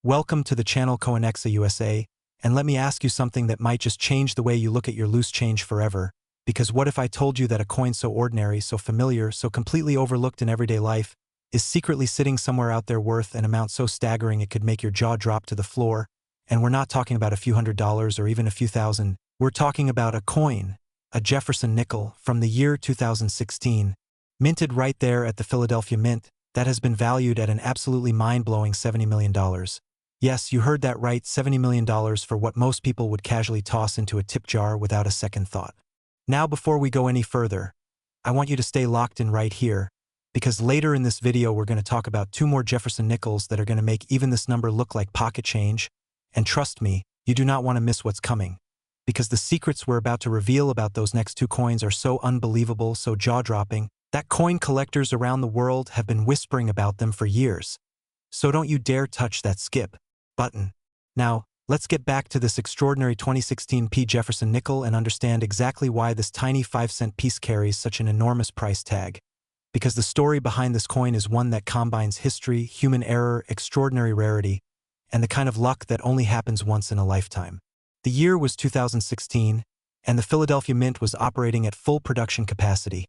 Welcome to the channel Coinexa USA, and let me ask you something that might just change the way you look at your loose change forever. Because what if I told you that a coin so ordinary, so familiar, so completely overlooked in everyday life, is secretly sitting somewhere out there worth an amount so staggering it could make your jaw drop to the floor? And we're not talking about a few $100s or even a few thousand. We're talking about a coin, a Jefferson Nickel from the year 2016, minted right there at the Philadelphia Mint, that has been valued at an absolutely mind-blowing $70 million. Yes, you heard that right, $70 million for what most people would casually toss into a tip jar without a second thought. Now, before we go any further, I want you to stay locked in right here, because later in this video we're going to talk about two more Jefferson Nickels that are going to make even this number look like pocket change. And trust me, you do not want to miss what's coming, because the secrets we're about to reveal about those next two coins are so unbelievable, so jaw-dropping, that coin collectors around the world have been whispering about them for years. So don't you dare touch that skip button. Now, let's get back to this extraordinary 2016 Jefferson Nickel and understand exactly why this tiny 5-cent piece carries such an enormous price tag. Because the story behind this coin is one that combines history, human error, extraordinary rarity, and the kind of luck that only happens once in a lifetime. The year was 2016, and the Philadelphia Mint was operating at full production capacity,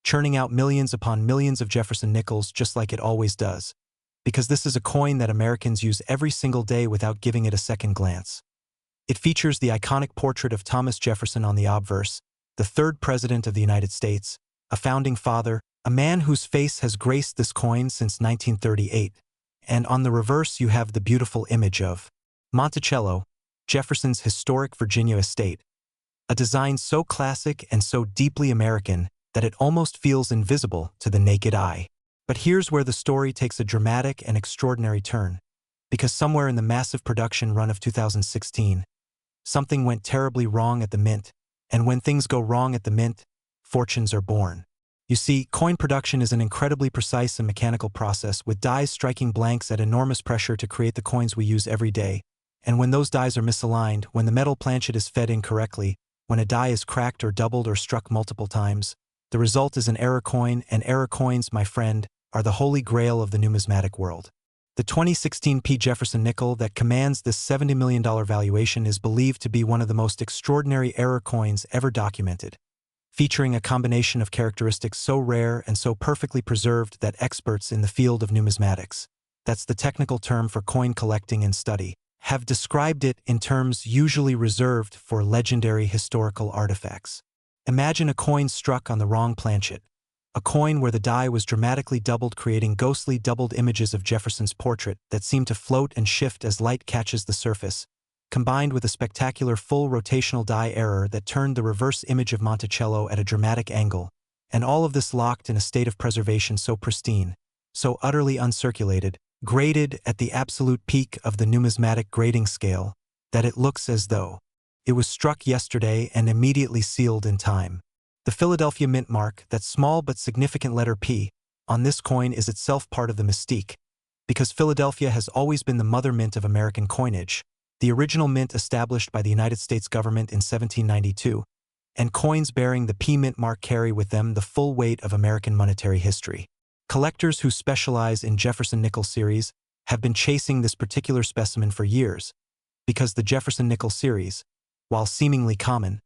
churning out millions upon millions of Jefferson Nickels just like it always does. Because this is a coin that Americans use every single day without giving it a second glance. It features the iconic portrait of Thomas Jefferson on the obverse, the third president of the United States, a founding father, a man whose face has graced this coin since 1938. And on the reverse you have the beautiful image of Monticello, Jefferson's historic Virginia estate, a design so classic and so deeply American that it almost feels invisible to the naked eye. But here's where the story takes a dramatic and extraordinary turn, because somewhere in the massive production run of 2016, something went terribly wrong at the mint, and when things go wrong at the mint, fortunes are born. You see, coin production is an incredibly precise and mechanical process, with dies striking blanks at enormous pressure to create the coins we use every day. And when those dies are misaligned, when the metal planchet is fed incorrectly, when a die is cracked or doubled or struck multiple times, the result is an error coin, and error coins, my friend, are the holy grail of the numismatic world. The 2016 Jefferson Nickel that commands this $70 million valuation is believed to be one of the most extraordinary error coins ever documented, featuring a combination of characteristics so rare and so perfectly preserved that experts in the field of numismatics, that's the technical term for coin collecting and study, have described it in terms usually reserved for legendary historical artifacts. Imagine a coin struck on the wrong planchet, a coin where the die was dramatically doubled, creating ghostly doubled images of Jefferson's portrait that seem to float and shift as light catches the surface, combined with a spectacular full rotational die error that turned the reverse image of Monticello at a dramatic angle, and all of this locked in a state of preservation so pristine, so utterly uncirculated, graded at the absolute peak of the numismatic grading scale, that it looks as though it was struck yesterday and immediately sealed in time. The Philadelphia Mint mark, that small but significant letter P, on this coin is itself part of the mystique, because Philadelphia has always been the mother mint of American coinage, the original mint established by the United States government in 1792, and coins bearing the P mint mark carry with them the full weight of American monetary history. Collectors who specialize in Jefferson Nickel series have been chasing this particular specimen for years, because the Jefferson Nickel series, while seemingly common,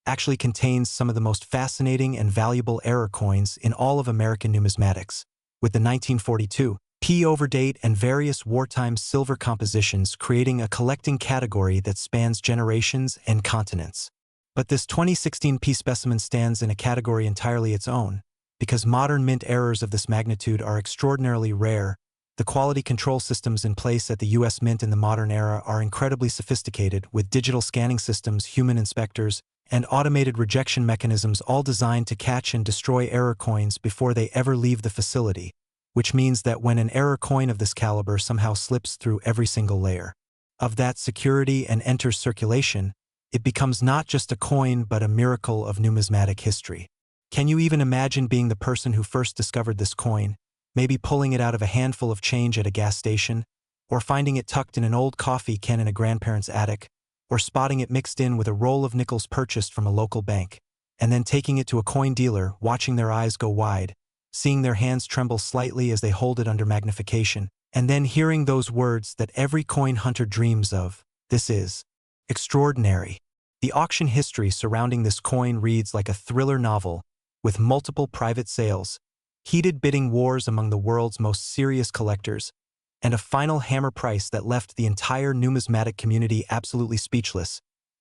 actually contains some of the most fascinating and valuable error coins in all of American numismatics, with the 1942 P overdate and various wartime silver compositions creating a collecting category that spans generations and continents. But this 2016 P specimen stands in a category entirely its own, because modern mint errors of this magnitude are extraordinarily rare. The quality control systems in place at the U.S. Mint in the modern era are incredibly sophisticated, with digital scanning systems, human inspectors, and automated rejection mechanisms all designed to catch and destroy error coins before they ever leave the facility, which means that when an error coin of this caliber somehow slips through every single layer of that security and enters circulation, it becomes not just a coin but a miracle of numismatic history. Can you even imagine being the person who first discovered this coin, maybe pulling it out of a handful of change at a gas station, or finding it tucked in an old coffee can in a grandparent's attic, or spotting it mixed in with a roll of nickels purchased from a local bank, and then taking it to a coin dealer, watching their eyes go wide, seeing their hands tremble slightly as they hold it under magnification, And then hearing those words that every coin hunter dreams of, this is extraordinary. The auction history surrounding this coin reads like a thriller novel, with multiple private sales, heated bidding wars among the world's most serious collectors, and a final hammer price that left the entire numismatic community absolutely speechless,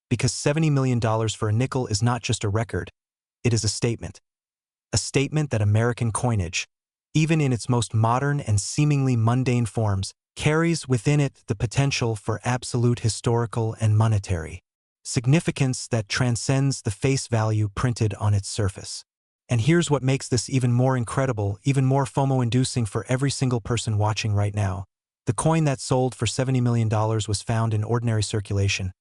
because $70 million for a nickel is not just a record, it is a statement. A statement that American coinage, even in its most modern and seemingly mundane forms, carries within it the potential for absolute historical and monetary significance that transcends the face value printed on its surface. And here's what makes this even more incredible, even more FOMO-inducing for every single person watching right now. The coin that sold for $70 million was found in ordinary circulation,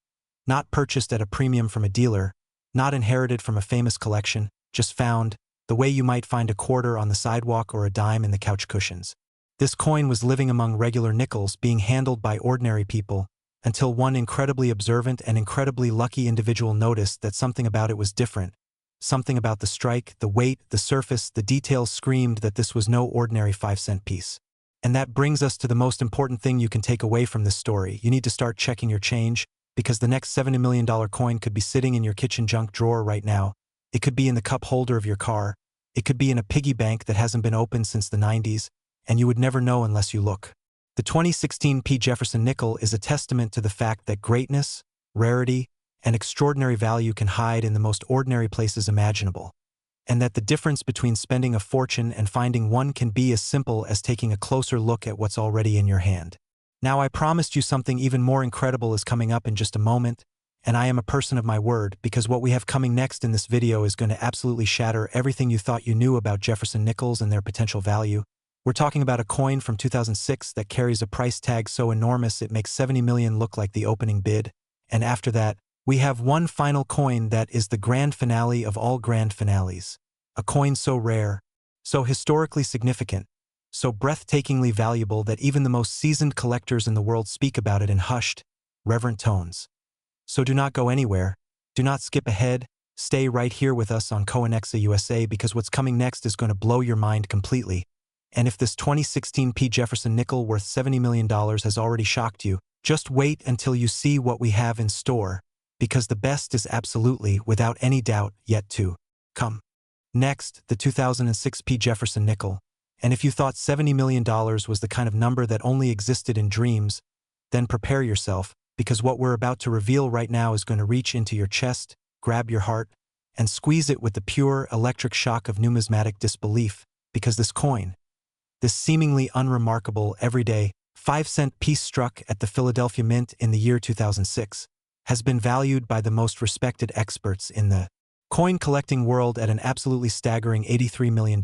not purchased at a premium from a dealer, not inherited from a famous collection, just found, the way you might find a quarter on the sidewalk or a dime in the couch cushions. This coin was living among regular nickels, being handled by ordinary people, until one incredibly observant and incredibly lucky individual noticed that something about it was different. Something about the strike, the weight, the surface, the details screamed that this was no ordinary 5-cent piece. And that brings us to the most important thing you can take away from this story. You need to start checking your change, because the next $70 million coin could be sitting in your kitchen junk drawer right now. It could be in the cup holder of your car. It could be in a piggy bank that hasn't been opened since the 90s, and you would never know unless you look. The 2016 Jefferson Nickel is a testament to the fact that greatness, rarity, and extraordinary value can hide in the most ordinary places imaginable, and that the difference between spending a fortune and finding one can be as simple as taking a closer look at what's already in your hand. Now, I promised you something even more incredible is coming up in just a moment, and I am a person of my word, because what we have coming next in this video is going to absolutely shatter everything you thought you knew about Jefferson Nickels and their potential value. We're talking about a coin from 2006 that carries a price tag so enormous it makes $70 million look like the opening bid, and after that, we have one final coin that is the grand finale of all grand finales. A coin so rare, so historically significant, so breathtakingly valuable that even the most seasoned collectors in the world speak about it in hushed, reverent tones. So do not go anywhere, do not skip ahead, stay right here with us on Coinexa USA, because what's coming next is going to blow your mind completely. And if this 2016 Jefferson Nickel worth $70 million has already shocked you, just wait until you see what we have in store, because the best is absolutely, without any doubt, yet to come. Next, the 2006 Jefferson Nickel. And if you thought $70 million was the kind of number that only existed in dreams, then prepare yourself, because what we're about to reveal right now is going to reach into your chest, grab your heart, and squeeze it with the pure electric shock of numismatic disbelief, because this coin, this seemingly unremarkable, everyday, 5-cent piece struck at the Philadelphia Mint in the year 2006, has been valued by the most respected experts in the coin collecting world at an absolutely staggering $83 million.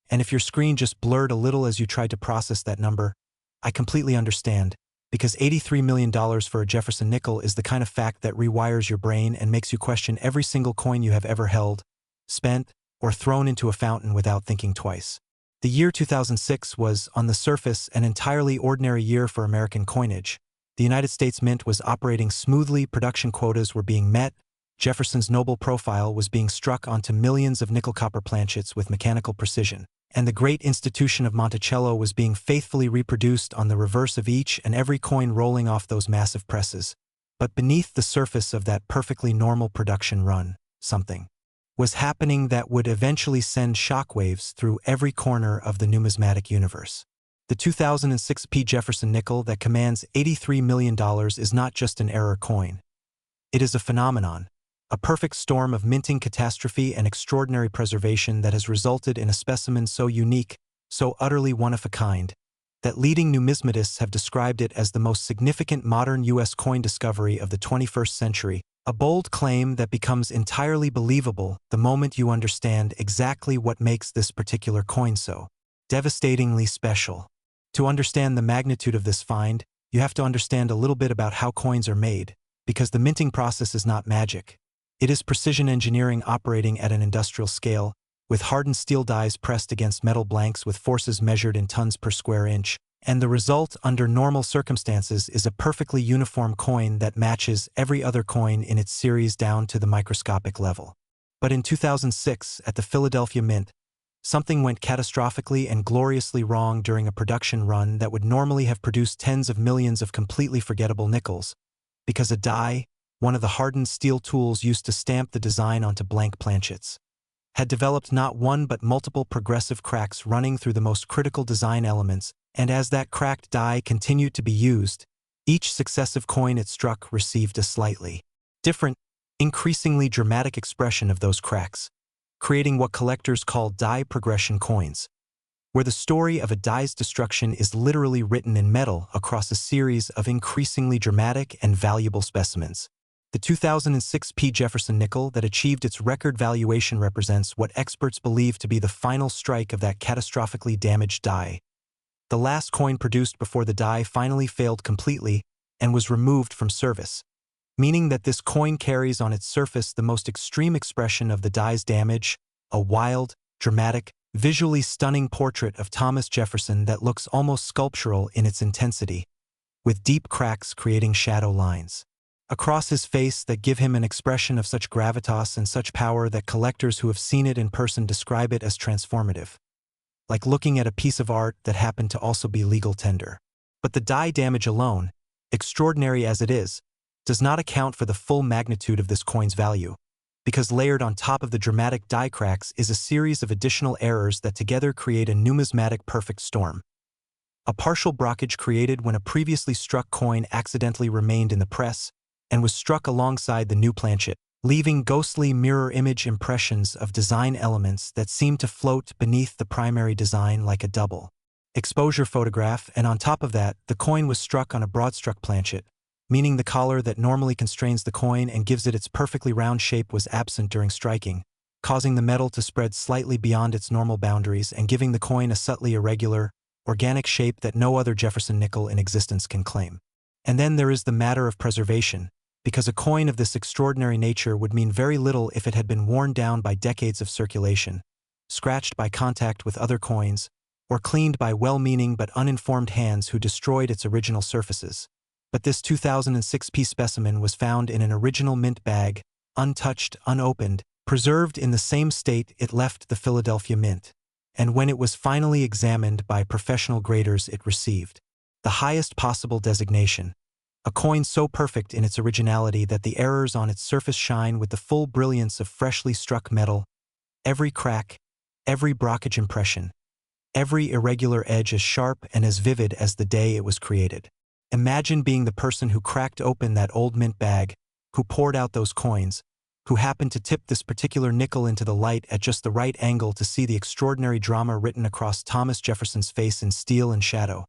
And if your screen just blurred a little as you tried to process that number, I completely understand, because $83 million for a Jefferson Nickel is the kind of fact that rewires your brain and makes you question every single coin you have ever held, spent, or thrown into a fountain without thinking twice. The year 2006 was, on the surface, an entirely ordinary year for American coinage. The United States Mint was operating smoothly, production quotas were being met, Jefferson's noble profile was being struck onto millions of nickel-copper planchets with mechanical precision, and the great institution of Monticello was being faithfully reproduced on the reverse of each and every coin rolling off those massive presses. But beneath the surface of that perfectly normal production run, something was happening that would eventually send shockwaves through every corner of the numismatic universe. The 2006 Jefferson Nickel that commands $83 million is not just an error coin. It is a phenomenon, a perfect storm of minting catastrophe and extraordinary preservation that has resulted in a specimen so unique, so utterly one-of-a-kind, that leading numismatists have described it as the most significant modern U.S. coin discovery of the 21st century, a bold claim that becomes entirely believable the moment you understand exactly what makes this particular coin so devastatingly special. To understand the magnitude of this find, you have to understand a little bit about how coins are made, because the minting process is not magic. It is precision engineering operating at an industrial scale, with hardened steel dies pressed against metal blanks with forces measured in tons per square inch, and the result under normal circumstances is a perfectly uniform coin that matches every other coin in its series down to the microscopic level. But in 2006, at the Philadelphia Mint, Something went catastrophically and gloriously wrong during a production run that would normally have produced tens of millions of completely forgettable nickels, because a die, one of the hardened steel tools used to stamp the design onto blank planchets, had developed not one but multiple progressive cracks running through the most critical design elements, and as that cracked die continued to be used, each successive coin it struck received a slightly different, increasingly dramatic expression of those cracks, creating what collectors call die progression coins, where the story of a die's destruction is literally written in metal across a series of increasingly dramatic and valuable specimens. The 2006 Jefferson Nickel that achieved its record valuation represents what experts believe to be the final strike of that catastrophically damaged die, the last coin produced before the die finally failed completely and was removed from service, meaning that this coin carries on its surface the most extreme expression of the die's damage, a wild, dramatic, visually stunning portrait of Thomas Jefferson that looks almost sculptural in its intensity, with deep cracks creating shadow lines across his face that give him an expression of such gravitas and such power that collectors who have seen it in person describe it as transformative, like looking at a piece of art that happened to also be legal tender. But the die damage alone, extraordinary as it is, does not account for the full magnitude of this coin's value, because layered on top of the dramatic die cracks is a series of additional errors that together create a numismatic perfect storm. A partial blockage created when a previously struck coin accidentally remained in the press and was struck alongside the new planchet, leaving ghostly mirror image impressions of design elements that seem to float beneath the primary design like a double exposure photograph, and on top of that, the coin was struck on a broad-struck planchet, meaning the collar that normally constrains the coin and gives it its perfectly round shape was absent during striking, causing the metal to spread slightly beyond its normal boundaries and giving the coin a subtly irregular, organic shape that no other Jefferson nickel in existence can claim. And then there is the matter of preservation, because a coin of this extraordinary nature would mean very little if it had been worn down by decades of circulation, scratched by contact with other coins, or cleaned by well-meaning but uninformed hands who destroyed its original surfaces. But this 2006 specimen was found in an original mint bag, untouched, unopened, preserved in the same state it left the Philadelphia Mint, and when it was finally examined by professional graders it received the highest possible designation, a coin so perfect in its originality that the errors on its surface shine with the full brilliance of freshly struck metal, every crack, every blockage impression, every irregular edge as sharp and as vivid as the day it was created. Imagine being the person who cracked open that old mint bag, who poured out those coins, who happened to tip this particular nickel into the light at just the right angle to see the extraordinary drama written across Thomas Jefferson's face in steel and shadow.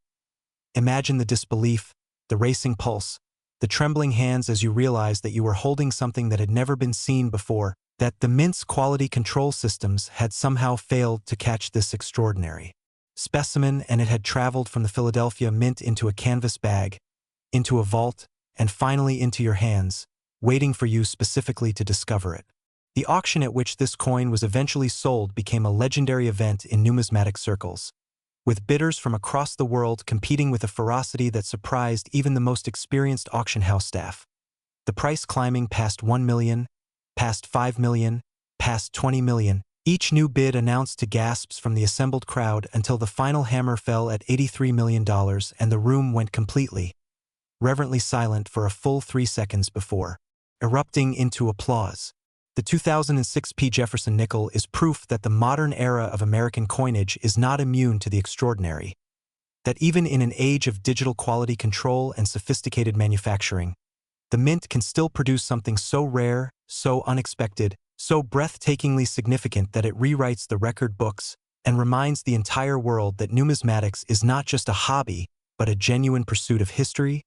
Imagine the disbelief, the racing pulse, the trembling hands as you realized that you were holding something that had never been seen before, that the Mint's quality control systems had somehow failed to catch this extraordinary specimen, and it had traveled from the Philadelphia Mint into a canvas bag, into a vault, and finally into your hands, waiting for you specifically to discover it. The auction at which this coin was eventually sold became a legendary event in numismatic circles, with bidders from across the world competing with a ferocity that surprised even the most experienced auction house staff. The price climbing past 1 million, past 5 million, past 20 million, each new bid announced to gasps from the assembled crowd until the final hammer fell at $83 million and the room went completely, reverently silent for a full 3 seconds before erupting into applause. The 2006 Jefferson Nickel is proof that the modern era of American coinage is not immune to the extraordinary, that even in an age of digital quality control and sophisticated manufacturing, the Mint can still produce something so rare, so unexpected, so breathtakingly significant that it rewrites the record books and reminds the entire world that numismatics is not just a hobby, but a genuine pursuit of history,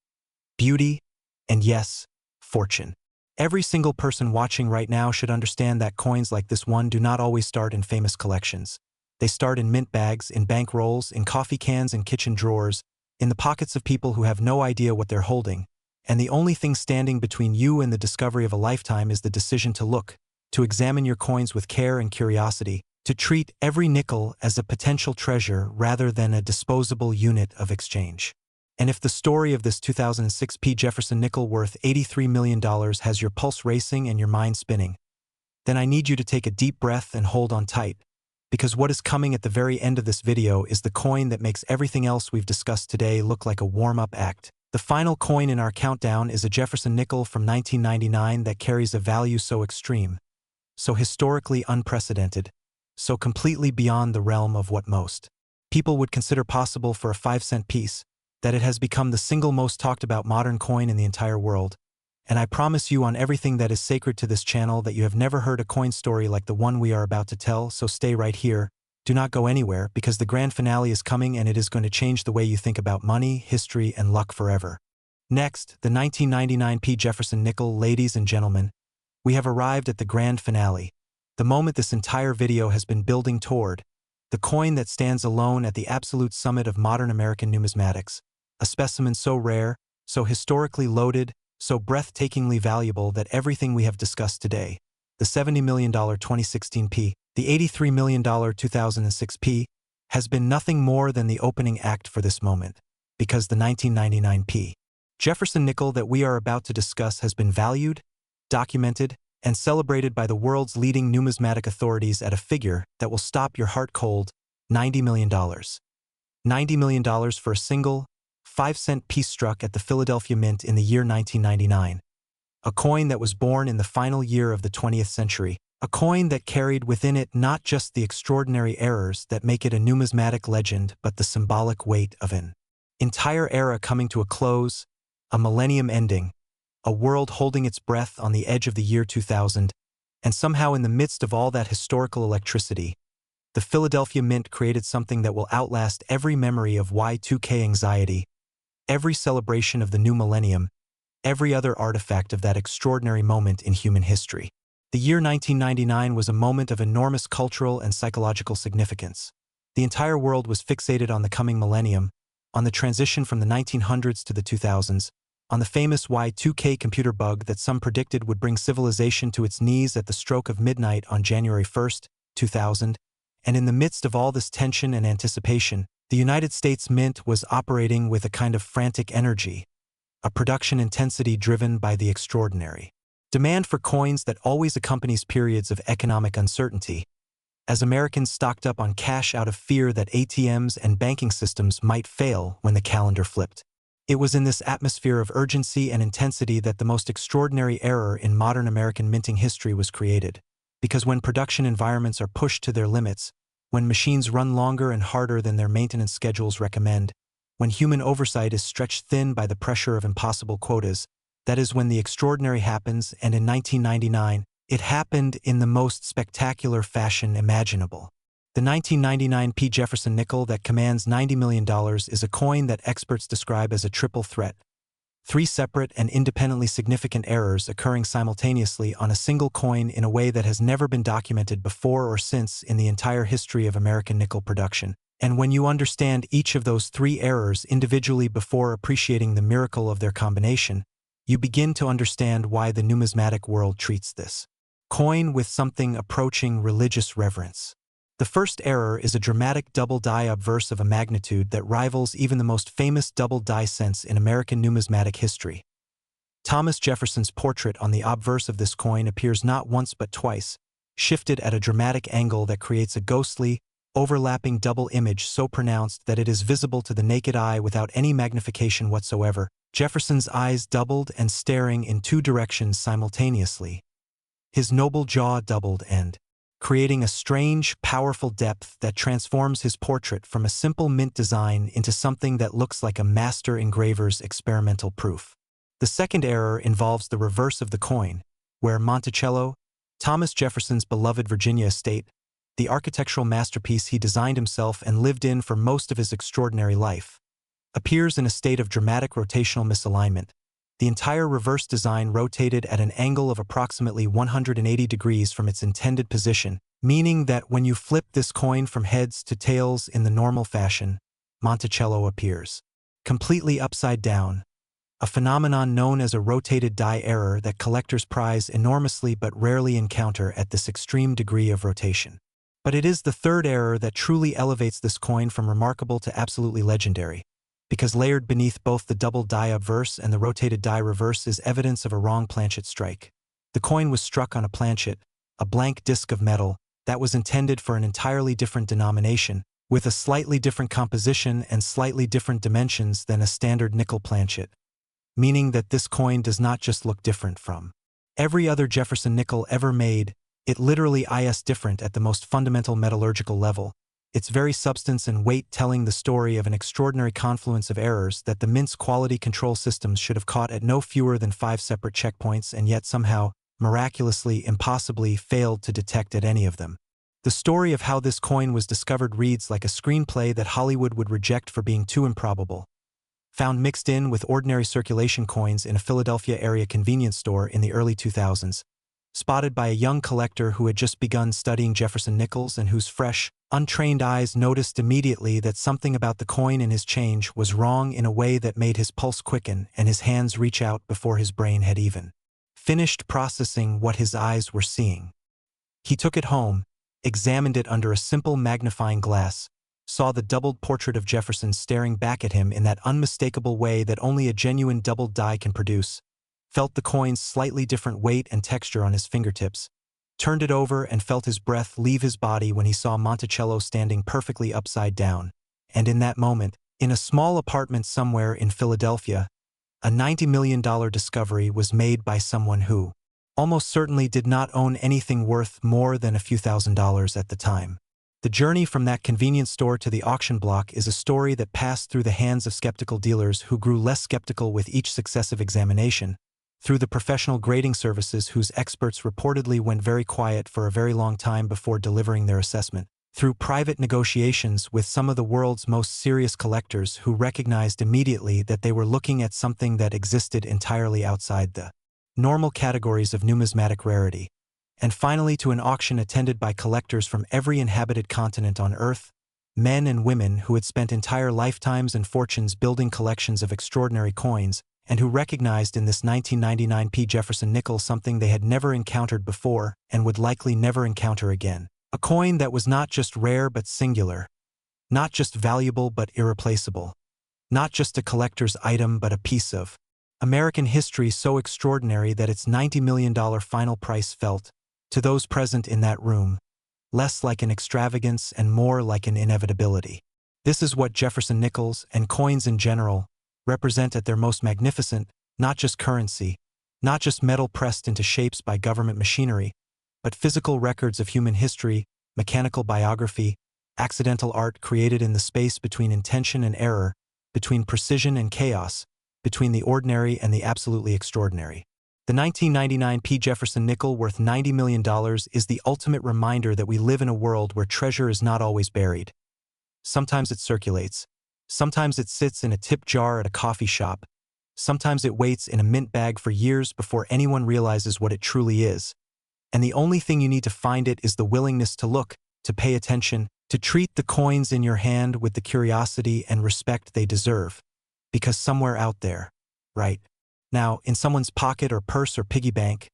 beauty, and yes, fortune. Every single person watching right now should understand that coins like this one do not always start in famous collections. They start in mint bags, in bank rolls, in coffee cans and kitchen drawers, in the pockets of people who have no idea what they're holding, and the only thing standing between you and the discovery of a lifetime is the decision to look, to examine your coins with care and curiosity, to treat every nickel as a potential treasure rather than a disposable unit of exchange. And if the story of this 2006 Jefferson Nickel worth $83 million has your pulse racing and your mind spinning, then I need you to take a deep breath and hold on tight, because what is coming at the very end of this video is the coin that makes everything else we've discussed today look like a warm-up act. The final coin in our countdown is a Jefferson Nickel from 1999 that carries a value so extreme, so historically unprecedented, so completely beyond the realm of what most people would consider possible for a 5-cent piece, that it has become the single most talked about modern coin in the entire world. And I promise you on everything that is sacred to this channel that you have never heard a coin story like the one we are about to tell, so stay right here. Do not go anywhere, because the grand finale is coming and it is going to change the way you think about money, history, and luck forever. Next, the 1999p Jefferson Nickel. Ladies and gentlemen, we have arrived at the grand finale, the moment this entire video has been building toward, the coin that stands alone at the absolute summit of modern American numismatics, a specimen so rare, so historically loaded, so breathtakingly valuable that everything we have discussed today, the $70 million 2016p, the $83 million 2006p, has been nothing more than the opening act for this moment, because the 1999p Jefferson Nickel that we are about to discuss has been valued, documented, and celebrated by the world's leading numismatic authorities at a figure that will stop your heart cold: $90 million. $90 million for a single 5-cent piece struck at the Philadelphia Mint in the year 1999. A coin that was born in the final year of the 20th century. A coin that carried within it not just the extraordinary errors that make it a numismatic legend, but the symbolic weight of an entire era coming to a close, a millennium ending, a world holding its breath on the edge of the year 2000, and somehow in the midst of all that historical electricity, the Philadelphia Mint created something that will outlast every memory of Y2K anxiety, every celebration of the new millennium, every other artifact of that extraordinary moment in human history. The year 1999 was a moment of enormous cultural and psychological significance. The entire world was fixated on the coming millennium, on the transition from the 1900s to the 2000s, on the famous Y2K computer bug that some predicted would bring civilization to its knees at the stroke of midnight on January 1st, 2000, and in the midst of all this tension and anticipation, the United States Mint was operating with a kind of frantic energy, a production intensity driven by the extraordinary demand for coins that always accompanies periods of economic uncertainty, as Americans stocked up on cash out of fear that ATMs and banking systems might fail when the calendar flipped. It was in this atmosphere of urgency and intensity that the most extraordinary error in modern American minting history was created, because when production environments are pushed to their limits, when machines run longer and harder than their maintenance schedules recommend, when human oversight is stretched thin by the pressure of impossible quotas, that is when the extraordinary happens, and in 1999, it happened in the most spectacular fashion imaginable. The 1999p Jefferson Nickel that commands $90 million is a coin that experts describe as a triple threat. 3 separate and independently significant errors occurring simultaneously on a single coin in a way that has never been documented before or since in the entire history of American nickel production. And when you understand each of those 3 errors individually before appreciating the miracle of their combination, you begin to understand why the numismatic world treats this coin with something approaching religious reverence. The first error is a dramatic double die obverse of a magnitude that rivals even the most famous double die cents in American numismatic history. Thomas Jefferson's portrait on the obverse of this coin appears not once but twice, shifted at a dramatic angle that creates a ghostly, overlapping double image so pronounced that it is visible to the naked eye without any magnification whatsoever. Jefferson's eyes doubled and staring in 2 directions simultaneously. His noble jaw doubled and, creating a strange, powerful depth that transforms his portrait from a simple mint design into something that looks like a master engraver's experimental proof. The second error involves the reverse of the coin, where Monticello, Thomas Jefferson's beloved Virginia estate, the architectural masterpiece he designed himself and lived in for most of his extraordinary life, appears in a state of dramatic rotational misalignment. The entire reverse design rotated at an angle of approximately 180 degrees from its intended position, meaning that when you flip this coin from heads to tails in the normal fashion, Monticello appears completely upside down, a phenomenon known as a rotated die error that collectors prize enormously but rarely encounter at this extreme degree of rotation. But it is the third error that truly elevates this coin from remarkable to absolutely legendary, because layered beneath both the double die obverse and the rotated die reverse is evidence of a wrong planchet strike. The coin was struck on a planchet, a blank disc of metal, that was intended for an entirely different denomination, with a slightly different composition and slightly different dimensions than a standard nickel planchet, meaning that this coin does not just look different from every other Jefferson nickel ever made, it literally is different at the most fundamental metallurgical level, its very substance and weight telling the story of an extraordinary confluence of errors that the mint's quality control systems should have caught at no fewer than 5 separate checkpoints and yet somehow, miraculously, impossibly, failed to detect at any of them. The story of how this coin was discovered reads like a screenplay that Hollywood would reject for being too improbable. Found mixed in with ordinary circulation coins in a Philadelphia area convenience store in the early 2000s. Spotted by a young collector who had just begun studying Jefferson Nickels and whose fresh, untrained eyes noticed immediately that something about the coin in his change was wrong in a way that made his pulse quicken and his hands reach out before his brain had even finished processing what his eyes were seeing. He took it home, examined it under a simple magnifying glass, saw the doubled portrait of Jefferson staring back at him in that unmistakable way that only a genuine doubled die can produce, felt the coin's slightly different weight and texture on his fingertips, turned it over and felt his breath leave his body when he saw Monticello standing perfectly upside down, and in that moment, in a small apartment somewhere in Philadelphia, a $90 million discovery was made by someone who almost certainly did not own anything worth more than a few $1,000s at the time. The journey from that convenience store to the auction block is a story that passed through the hands of skeptical dealers who grew less skeptical with each successive examination, through the professional grading services whose experts reportedly went very quiet for a very long time before delivering their assessment, through private negotiations with some of the world's most serious collectors who recognized immediately that they were looking at something that existed entirely outside the normal categories of numismatic rarity, and finally to an auction attended by collectors from every inhabited continent on Earth, men and women who had spent entire lifetimes and fortunes building collections of extraordinary coins, and who recognized in this 1999 P. Jefferson Nickel something they had never encountered before and would likely never encounter again. A coin that was not just rare but singular, not just valuable but irreplaceable, not just a collector's item but a piece of American history so extraordinary that its $90 million final price felt, to those present in that room, less like an extravagance and more like an inevitability. This is what Jefferson Nickels, and coins in general, represent at their most magnificent, not just currency, not just metal pressed into shapes by government machinery, but physical records of human history, mechanical biography, accidental art created in the space between intention and error, between precision and chaos, between the ordinary and the absolutely extraordinary. The 1999 P. Jefferson Nickel worth $90 million is the ultimate reminder that we live in a world where treasure is not always buried. Sometimes it circulates. Sometimes it sits in a tip jar at a coffee shop. Sometimes it waits in a mint bag for years before anyone realizes what it truly is. And the only thing you need to find it is the willingness to look, to pay attention, to treat the coins in your hand with the curiosity and respect they deserve. Because somewhere out there, right now, in someone's pocket or purse or piggy bank,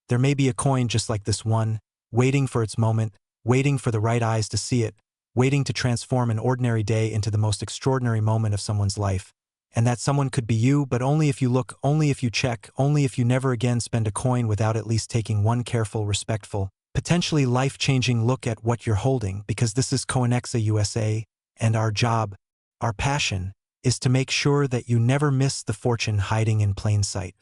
there may be a coin just like this one, waiting for its moment, waiting for the right eyes to see it, waiting to transform an ordinary day into the most extraordinary moment of someone's life. And that someone could be you, but only if you look, only if you check, only if you never again spend a coin without at least taking one careful, respectful, potentially life-changing look at what you're holding, because this is Coinexa USA, and our job, our passion, is to make sure that you never miss the fortune hiding in plain sight.